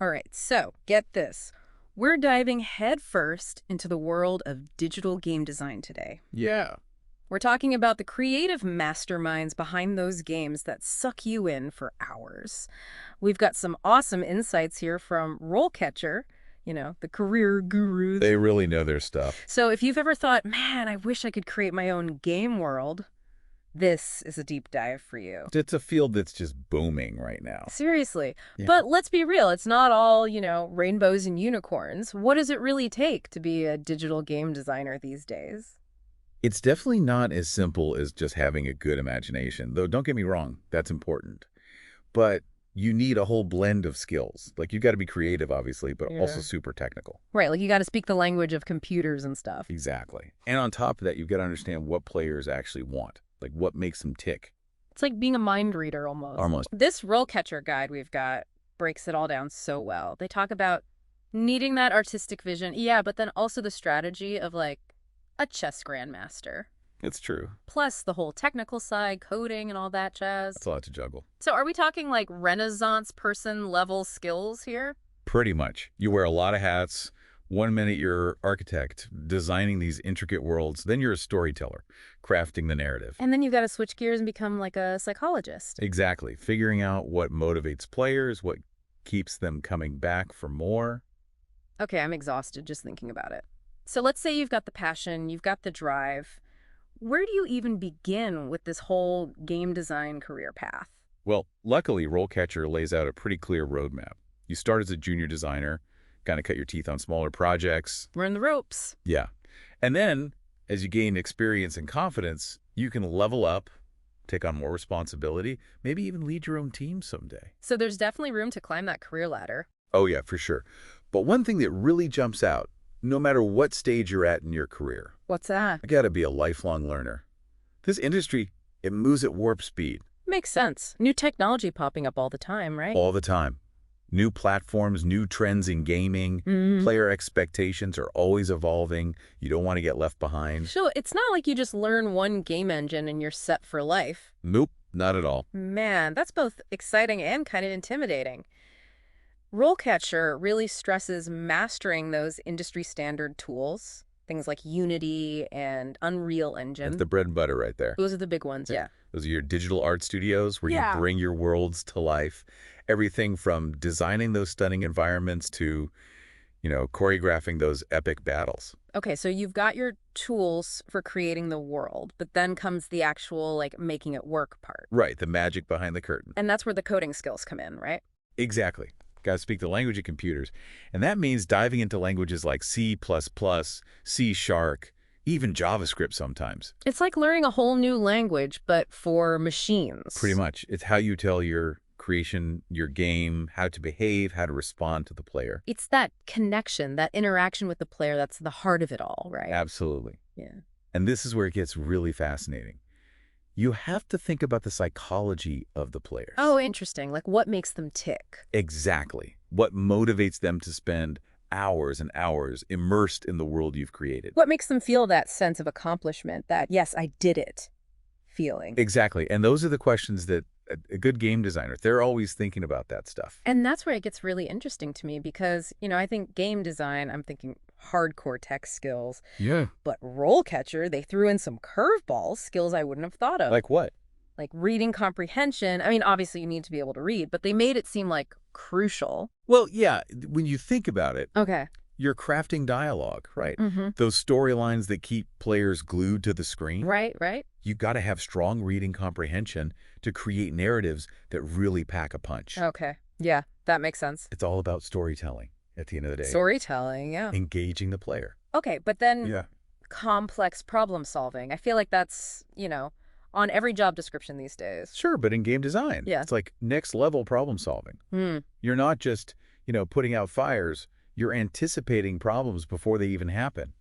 All right, so get this. We're diving headfirst into the world of digital game design today. Yeah. We're talking about the creative masterminds behind those games that suck you in for hours. We've got some awesome insights here from RoleCatcher, the career gurus. They really know their stuff. So if you've ever thought, man, I wish I could create my own game world, this is a deep dive for you. It's a field that's just booming right now. Seriously. Yeah. But let's be real, it's not all, rainbows and unicorns. What does it really take to be a digital game designer these days? It's definitely not as simple as just having a good imagination, though don't get me wrong, that's important. But you need a whole blend of skills. Like, you've got to be creative, obviously, but also Yeah. super technical. Right, like you got to speak the language of computers and stuff. Exactly. And on top of that, you've got to understand what players actually want, like what makes them tick. It's like being a mind reader almost. Almost. This role catcher guide we've got breaks it all down so well. They talk about needing that artistic vision, yeah, but then also the strategy of like a chess grandmaster. It's true. Plus the whole technical side, coding and all that jazz. That's a lot to juggle. So are we talking like Renaissance person level skills here? Pretty much. You wear a lot of hats. 1 minute you're architect, designing these intricate worlds. Then you're a storyteller, crafting the narrative. And then you've got to switch gears and become like a psychologist. Exactly. Figuring out what motivates players, what keeps them coming back for more. Okay, I'm exhausted just thinking about it. So let's say you've got the passion, you've got the drive. Where do you even begin with this whole game design career path? Well, luckily, RoleCatcher lays out a pretty clear roadmap. You start as a junior designer, kind of cut your teeth on smaller projects. Learn the ropes. Yeah. And then, as you gain experience and confidence, you can level up, take on more responsibility, maybe even lead your own team someday. So there's definitely room to climb that career ladder. Oh, yeah, for sure. But one thing that really jumps out, no matter what stage you're at in your career, What's that? I gotta be a lifelong learner. This industry, it moves at warp speed Makes sense. New technology popping up all the time, right? all the time. New platforms, new trends in gaming, player expectations are always evolving. You don't want to get left behind. So it's not like you just learn one game engine and you're set for life. Nope, not at all. Man, that's both exciting and kind of intimidating. RoleCatcher really stresses mastering those industry standard tools, things like Unity and Unreal Engine. That's the bread and butter right there. Those are the big ones, yeah. Those are your digital art studios where Yeah. you bring your worlds to life. Everything from designing those stunning environments to, choreographing those epic battles. Okay, so you've got your tools for creating the world, but then comes the actual, like, making it work part. Right, the magic behind the curtain. And that's where the coding skills come in, right? Exactly. Got to speak the language of computers. And that means diving into languages like C++, C#, even JavaScript sometimes. It's like learning a whole new language, but for machines. Pretty much. It's how you tell your creation, your game, how to behave, how to respond to the player. It's that connection, that interaction with the player that's the heart of it all, right? Absolutely. Yeah. And this is where it gets really fascinating. You have to think about the psychology of the players. Oh, interesting. Like what makes them tick? Exactly. What motivates them to spend hours and hours immersed in the world you've created. What makes them feel that sense of accomplishment, that, yes, I did it feeling? Exactly. And those are the questions that a good game designer, they're always thinking about that stuff. And that's where it gets really interesting to me because, I think game design, I'm thinking hardcore tech skills. Yeah. But RoleCatcher, they threw in some curveballs, skills I wouldn't have thought of. Like what? Like reading comprehension. I mean, obviously you need to be able to read, but they made it seem like crucial. Well, yeah, when you think about it, Okay. you're crafting dialogue, right? Mm-hmm. Those storylines that keep players glued to the screen. Right. You got to have strong reading comprehension to create narratives that really pack a punch. Okay. Yeah, that makes sense. It's all about storytelling at the end of the day. Storytelling, yeah. Engaging the player. Okay, but then Yeah. complex problem solving. I feel like that's, on every job description these days. Sure, but in game design, Yeah. it's like next level problem solving. You're not just, putting out fires. You're anticipating problems before they even happen.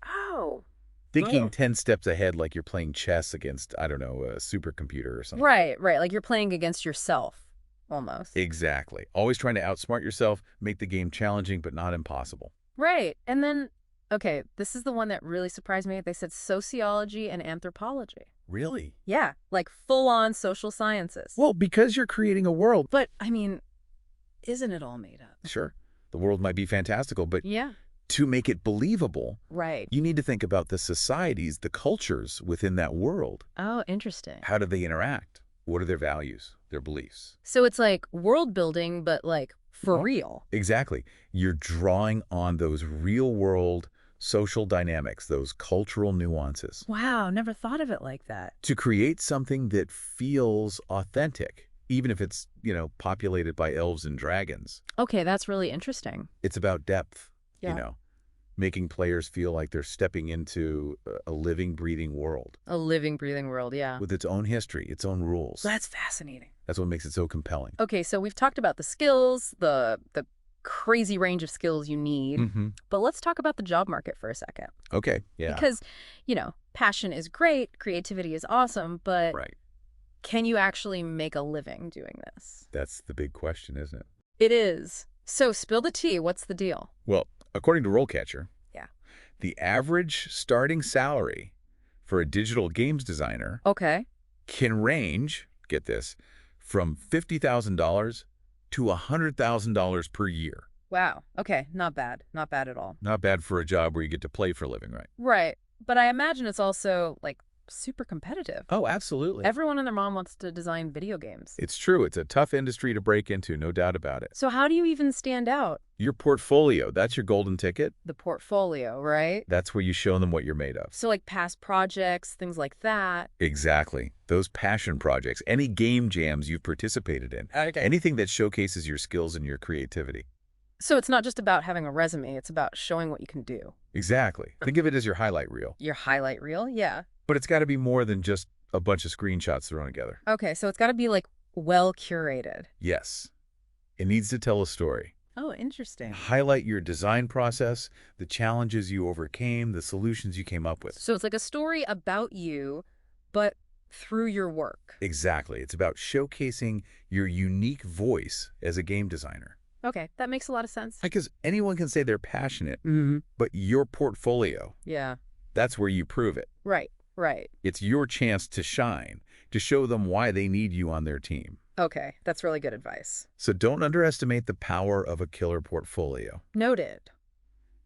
Oh. Thinking 10 steps ahead like you're playing chess against, I don't know, a supercomputer or something. Right. Like you're playing against yourself, almost. Exactly. Always trying to outsmart yourself, make the game challenging but not impossible. Right. And then, okay, this is the one that really surprised me. They said sociology and anthropology. Really? Yeah, like full-on social sciences. Well, because you're creating a world. But, I mean, Isn't it all made up? Sure, the world might be fantastical, but Yeah. to make it believable, Right. you need to think about the societies, the cultures within that world. Oh, interesting. How do they interact? What are their values, their beliefs? So it's like world building, but like for Well, real. exactly. You're drawing on those real-world social dynamics, those cultural nuances, Wow, never thought of it like that. to create something that feels authentic, even if it's, populated by elves and dragons. Okay, that's really interesting. It's about depth, Yeah. making players feel like they're stepping into a living, breathing world A living, breathing world, yeah. with its own history, its own rules. That's fascinating. That's what makes it so compelling. Okay, so we've talked about the skills, the crazy range of skills you need, Mm-hmm. but let's talk about the job market for a second. Okay, yeah. Because, passion is great, creativity is awesome, but Right. can you actually make a living doing this? That's the big question, isn't it? It is. So spill the tea. What's the deal? Well, according to RoleCatcher, Yeah. the average starting salary for a digital games designer Okay. can range, get this, from $50,000 to $100,000 per year. Wow. Okay. Not bad. Not bad at all. Not bad for a job where you get to play for a living, right? Right. But I imagine it's also like super competitive. Oh, absolutely. Everyone and their mom wants to design video games. It's true. It's a tough industry to break into, no doubt about it. So how do you even stand out? Your portfolio, that's your golden ticket. The portfolio, right? That's where you show them what you're made of. So like past projects, things like that. Exactly. Those passion projects, any game jams you've participated in, Okay. anything that showcases your skills and your creativity. So it's not just about having a resume, it's about showing what you can do. Exactly. Think of it as your highlight reel. Your highlight reel? Yeah. But it's got to be more than just a bunch of screenshots thrown together. Okay, so it's got to be like well curated. Yes. It needs to tell a story. Oh, interesting. Highlight your design process, the challenges you overcame, the solutions you came up with. So it's like a story about you, but through your work. Exactly. It's about showcasing your unique voice as a game designer. Okay, that makes a lot of sense. Because anyone can say they're passionate, Mm-hmm. but your portfolio, Yeah. that's where you prove it. Right, right. It's your chance to shine, to show them why they need you on their team. Okay, that's really good advice. So don't underestimate the power of a killer portfolio. Noted.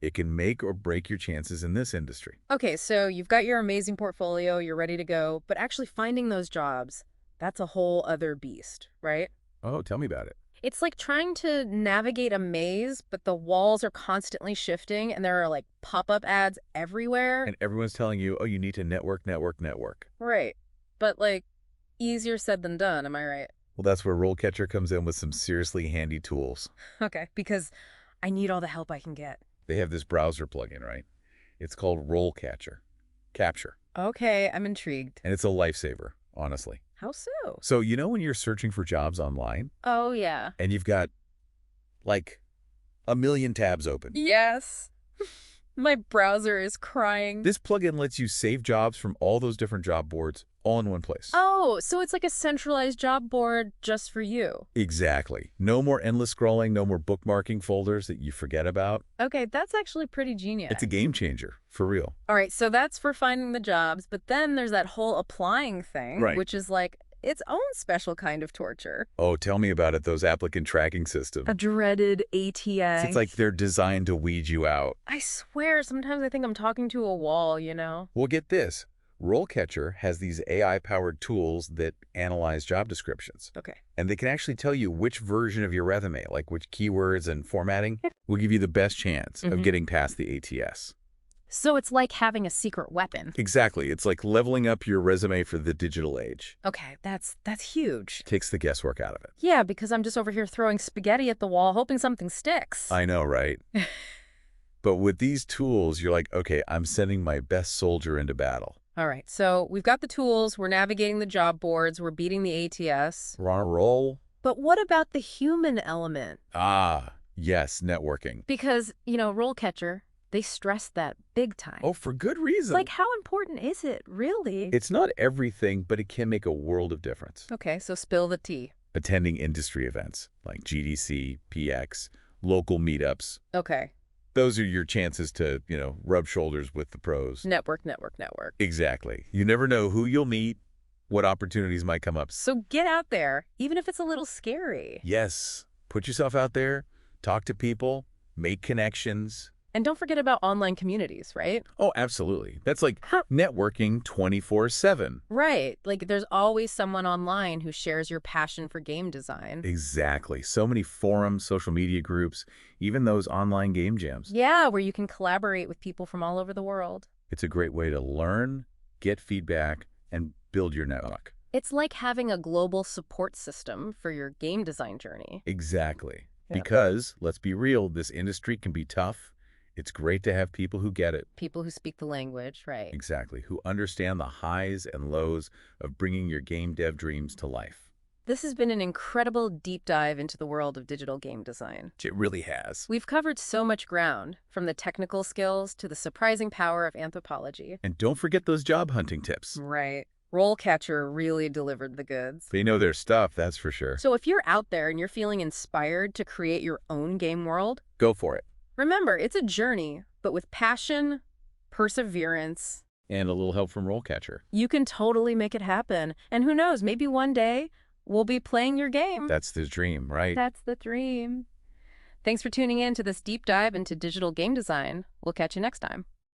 It can make or break your chances in this industry. Okay, so you've got your amazing portfolio, you're ready to go, but actually finding those jobs, that's a whole other beast, right? Oh, tell me about it. It's like trying to navigate a maze, but the walls are constantly shifting and there are like pop-up ads everywhere. And everyone's telling you, oh, you need to network, network, network. Right. But like easier said than done, am I right? Well, that's where RoleCatcher comes in with some seriously handy tools. Okay, because I need all the help I can get. They have this browser plugin, right? It's called RoleCatcher. Capture. Okay, I'm intrigued. And it's a lifesaver, honestly. How so? So, when you're searching for jobs online Oh, yeah. and you've got like a million tabs open, Yes. My browser is crying. this plugin lets you save jobs from all those different job boards all in one place. Oh, so it's like a centralized job board just for you. Exactly. No more endless scrolling, no more bookmarking folders that you forget about. Okay, that's actually pretty genius. It's a game changer, for real. All right, so that's for finding the jobs, but then there's that whole applying thing, Right. which is like its own special kind of torture. Oh, tell me about it, those applicant tracking systems. A dreaded ATS. It's like they're designed to weed you out. I swear, sometimes I think I'm talking to a wall, you know? Well, get this. RoleCatcher has these AI-powered tools that analyze job descriptions. Okay. And they can actually tell you which version of your resume, like which keywords and formatting, will give you the best chance of getting past the ATS. So it's like having a secret weapon. Exactly. It's like leveling up your resume for the digital age. Okay, that's huge. Takes the guesswork out of it. Yeah, because I'm just over here throwing spaghetti at the wall, hoping something sticks. I know, right? But with these tools, you're like, okay, I'm sending my best soldier into battle. All right, so we've got the tools, we're navigating the job boards, we're beating the ATS. We're on a roll. But what about the human element? Ah, yes, networking. Because, RoleCatcher, they stress that big time. Oh, for good reason. Like, how important is it, really? It's not everything, but it can make a world of difference. Okay, so spill the tea. Attending industry events like GDC, PX, local meetups. Okay. Those are your chances to, rub shoulders with the pros. Network. Exactly. You never know who you'll meet, what opportunities might come up. So get out there, even if it's a little scary. Yes, Put yourself out there, talk to people, make connections. And don't forget about online communities, right? Oh, absolutely. That's like Huh. networking 24/7. Right. Like there's always someone online who shares your passion for game design. Exactly. So many forums, social media groups, even those online game jams. Yeah, where you can collaborate with people from all over the world. It's a great way to learn, get feedback, and build your network. It's like having a global support system for your game design journey. Exactly. Yeah. Because, let's be real, this industry can be tough. It's great to have people who get it. People who speak the language, right? Exactly. Who understand the highs and lows of bringing your game dev dreams to life. This has been an incredible deep dive into the world of digital game design. It really has. We've covered so much ground, from the technical skills to the surprising power of anthropology. And don't forget those job hunting tips. Right. RoleCatcher really delivered the goods. They know their stuff, that's for sure. So if you're out there and you're feeling inspired to create your own game world, Go for it. remember, it's a journey, but with passion, perseverance, And a little help from RoleCatcher. you can totally make it happen. And who knows, maybe one day we'll be playing your game. That's the dream, right? That's the dream. Thanks for tuning in to this deep dive into digital game design. We'll catch you next time.